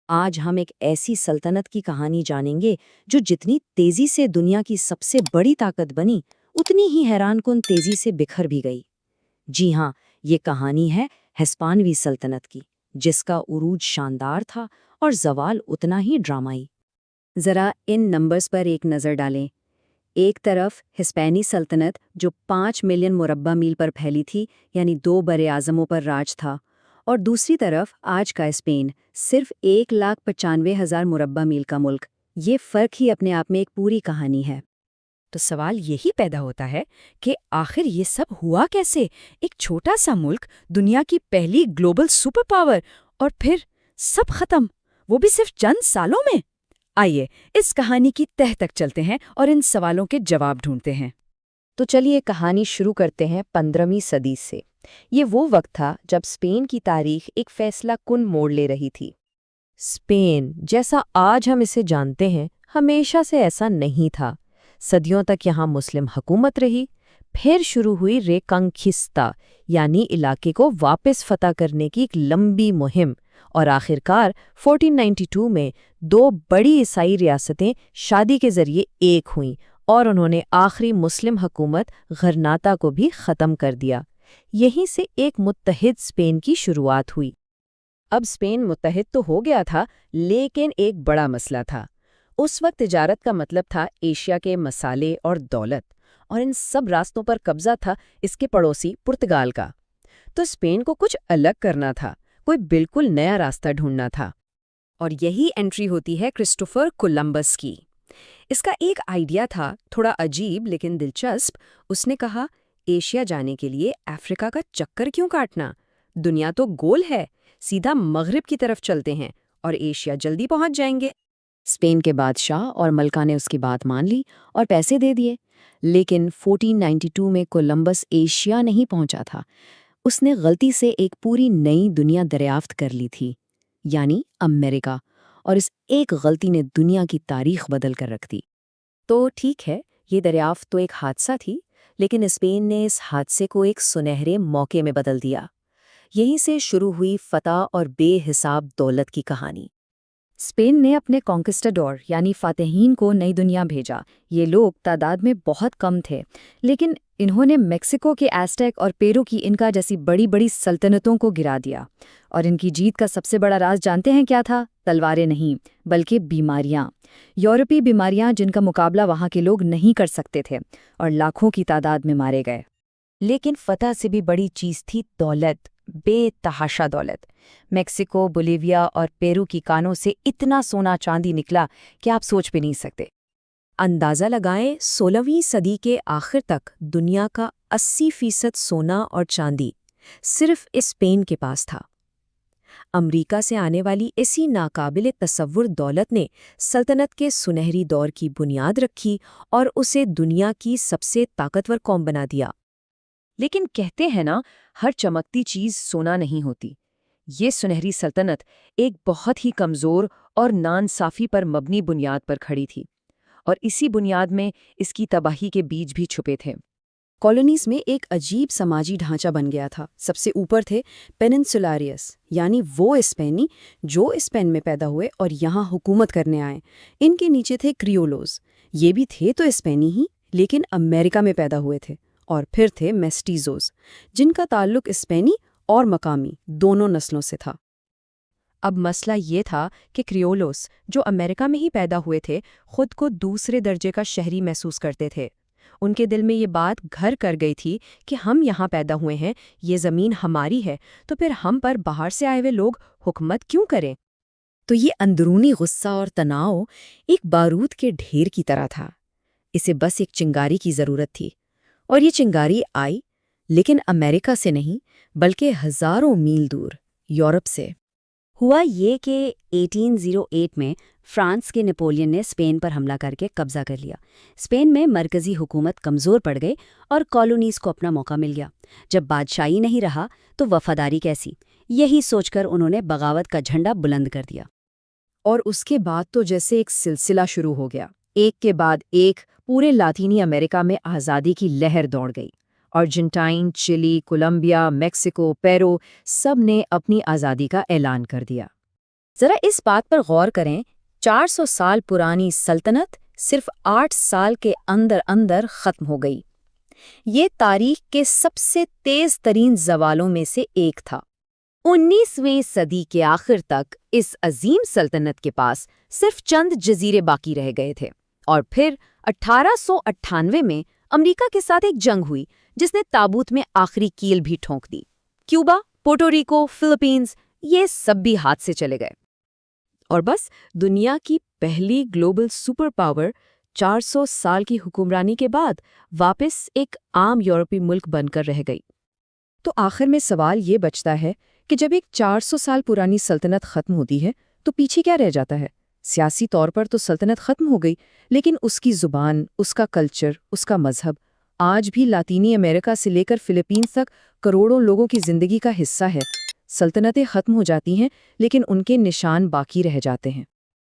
آج ہم ایک ایسی سلطنت کی کہانی جانیں گے جو جتنی تیزی سے دنیا کی سب سے بڑی طاقت بنی، اتنی ہی حیران کن تیزی سے بکھر بھی گئی۔ جی ہاں، یہ کہانی ہے ہسپانوی سلطنت کی، جس کا عروج شاندار تھا اور زوال اتنا ہی ڈرامائی۔ ذرا ان نمبرز پر ایک نظر ڈالیں۔ ایک طرف ہسپینی سلطنت جو 5 ملین مربع میل پر پھیلی تھی، یعنی 2 براعظموں پر راج تھا، اور دوسری طرف آج کا اسپین، صرف 1,95,000 مربع میل کا ملک۔ یہ فرق ہی اپنے آپ میں ایک پوری کہانی ہے۔ تو سوال یہی پیدا ہوتا ہے کہ آخر یہ سب ہوا کیسے؟ ایک چھوٹا سا ملک، دنیا کی پہلی گلوبل سپر پاور، اور پھر سب ختم، وہ بھی صرف چند سالوں میں۔ آئیے اس کہانی کی تہ تک چلتے ہیں اور ان سوالوں کے جواب ڈھونڈتے ہیں۔ تو چلیے کہانی شروع کرتے ہیں 15ویں صدی سے۔ یہ وہ وقت تھا جب اسپین کی تاریخ ایک فیصلہ کن موڑ لے رہی تھی۔ اسپین جیسا آج ہم اسے جانتے ہیں ہمیشہ سے ایسا نہیں تھا۔ صدیوں تک یہاں مسلم حکومت رہی، پھر شروع ہوئی ریکنکستا، یعنی علاقے کو واپس فتح کرنے کی ایک لمبی مہم، اور آخرکار 1492 میں 2 بڑی عیسائی ریاستیں شادی کے ذریعے ایک ہوئیں، اور انہوں نے آخری مسلم حکومت غرناطہ کو بھی ختم کر دیا۔ یہیں سے ایک متحد اسپین کی شروعات ہوئی۔ اب اسپین متحد تو ہو گیا تھا، لیکن ایک بڑا مسئلہ تھا۔ اس وقت تجارت کا مطلب تھا ایشیا کے مسالے اور دولت، اور ان سب راستوں پر قبضہ تھا اس کے پڑوسی پرتگال کا۔ تو اسپین کو کچھ الگ کرنا تھا، کوئی بالکل نیا راستہ ڈھونڈنا تھا۔ اور یہی انٹری ہوتی ہے کرسٹوفر کولمبس کی۔ اس کا ایک آئیڈیا تھا، تھوڑا عجیب لیکن دلچسپ۔ اس نے کہا، ایشیا جانے کے لیے افریقہ کا چکر کیوں کاٹنا؟ دنیا تو گول ہے، سیدھا مغرب کی طرف چلتے ہیں اور ایشیا جلدی پہنچ جائیں گے۔ اسپین کے بادشاہ اور ملکہ نے اس کی بات مان لی اور پیسے دے دیے، لیکن 1492 میں کولمبس ایشیا نہیں پہنچا تھا۔ اس نے غلطی سے ایک پوری نئی دنیا دریافت کر لی تھی، یعنی امریکہ، اور اس ایک غلطی نے دنیا کی تاریخ بدل کر رکھ دی۔ تو ٹھیک ہے، یہ دریافت تو ایک حادثہ تھی، لیکن اسپین نے اس حادثے کو ایک سنہرے موقع میں بدل دیا۔ یہیں سے شروع ہوئی فتح اور بے حساب دولت کی کہانی۔ اسپین نے اپنے کانکسٹاڈور یعنی فاتحین کو نئی دنیا بھیجا۔ یہ لوگ تعداد میں بہت کم تھے، لیکن انہوں نے میکسیکو کے ایزٹیک اور پیرو کی انکا جیسی بڑی بڑی سلطنتوں کو گرا دیا۔ اور ان کی جیت کا سب سے بڑا راز جانتے ہیں کیا تھا؟ تلواریں نہیں، بلکہ بیماریاں، یورپی بیماریاں جن کا مقابلہ وہاں کے لوگ نہیں کر سکتے تھے، اور لاکھوں کی تعداد میں مارے گئے۔ لیکن فتح سے بھی بڑی چیز تھی دولت، بے تحاشا دولت۔ میکسیکو، بولیویا اور پیرو کی کانوں سے اتنا سونا چاندی نکلا کہ آپ سوچ بھی نہیں سکتے۔ اندازہ لگائیں، 16ویں صدی کے آخر تک دنیا کا 80% سونا اور چاندی صرف اسپین کے پاس تھا۔ امریکہ سے آنے والی اسی ناقابل تصور دولت نے سلطنت کے سنہری دور کی بنیاد رکھی اور اسے دنیا کی سب سے طاقتور قوم بنا دیا۔ لیکن کہتے ہیں نا، ہر چمکتی چیز سونا نہیں ہوتی۔ یہ سنہری سلطنت ایک بہت ہی کمزور اور ناانصافی پر مبنی بنیاد پر کھڑی تھی، اور اسی بنیاد میں اس کی تباہی کے بیج بھی چھپے تھے۔ کالونیز میں ایک عجیب سماجی ڈھانچہ بن گیا تھا۔ سب سے اوپر تھے پیننسولاریس، یعنی وہ اسپینی جو اسپین میں پیدا ہوئے اور یہاں حکومت کرنے آئے۔ ان کے نیچے تھے کریولوز، یہ بھی تھے تو اسپینی ہی، لیکن امریکہ میں پیدا ہوئے تھے۔ اور پھر تھے میسٹیزوز، جن کا تعلق اسپینی اور مقامی دونوں نسلوں سے تھا۔ اب مسئلہ یہ تھا کہ کریولوس، جو امریکہ میں ہی پیدا ہوئے تھے، خود کو دوسرے درجے کا شہری محسوس کرتے تھے۔ ان کے دل میں یہ بات گھر کر گئی تھی کہ ہم یہاں پیدا ہوئے ہیں، یہ زمین ہماری ہے، تو پھر ہم پر باہر سے آئے ہوئے لوگ حکومت کیوں کریں؟ تو یہ اندرونی غصہ اور تناؤ ایک بارود کے ڈھیر کی طرح تھا۔ اسے بس ایک چنگاری کی ضرورت تھی، اور یہ چنگاری آئی، لیکن امریکہ سے نہیں، بلکہ ہزاروں میل دور، یورپ سے۔ ہوا یہ کہ 1808 میں فرانس کے نیپولین نے اسپین پر حملہ کر کے قبضہ کر لیا۔ اسپین میں مرکزی حکومت کمزور پڑ گئی اور کالونیز کو اپنا موقع مل گیا۔ جب بادشاہی نہیں رہا تو وفاداری کیسی؟ یہی سوچ کر انہوں نے بغاوت کا جھنڈا بلند کر دیا۔ اور اس کے بعد تو جیسے ایک سلسلہ شروع ہو گیا، ایک کے بعد ایک پورے لاطینی امریکہ میں آزادی کی لہر دوڑ گئی۔ ارجنٹائن، چلی، کولمبیا، میکسیکو، پیرو، سب نے اپنی آزادی کا اعلان کر دیا۔ ذرا اس بات پر غور کریں، 400 سال پرانی سلطنت صرف 8 سال کے اندر اندر ختم ہو گئی۔ یہ تاریخ کے سب سے تیز ترین زوالوں میں سے ایک تھا۔ 19ویں صدی کے آخر تک اس عظیم سلطنت کے پاس صرف چند جزیرے باقی رہ گئے تھے، اور پھر 1898 میں امریکہ کے ساتھ ایک جنگ ہوئی جس نے تابوت میں آخری کیل بھی ٹھونک دی۔ کیوبا، پورٹو ریکو، فلپینز، یہ سب بھی ہاتھ سے چلے گئے، اور بس دنیا کی پہلی گلوبل سپر پاور 400 سال کی حکمرانی کے بعد واپس ایک عام یورپی ملک بن کر رہ گئی۔ تو آخر میں سوال یہ بچتا ہے کہ جب ایک 400 سال پرانی سلطنت ختم ہوتی ہے تو پیچھے کیا رہ جاتا ہے؟ سیاسی طور پر تو سلطنت ختم ہو گئی، لیکن اس کی زبان، اس کا کلچر، اس کا مذہب آج بھی لاطینی امریکہ سے لے کر فلپینز تک کروڑوں لوگوں کی زندگی کا حصہ ہے۔ سلطنتیں ختم ہو جاتی ہیں، لیکن ان کے نشان باقی رہ جاتے ہیں۔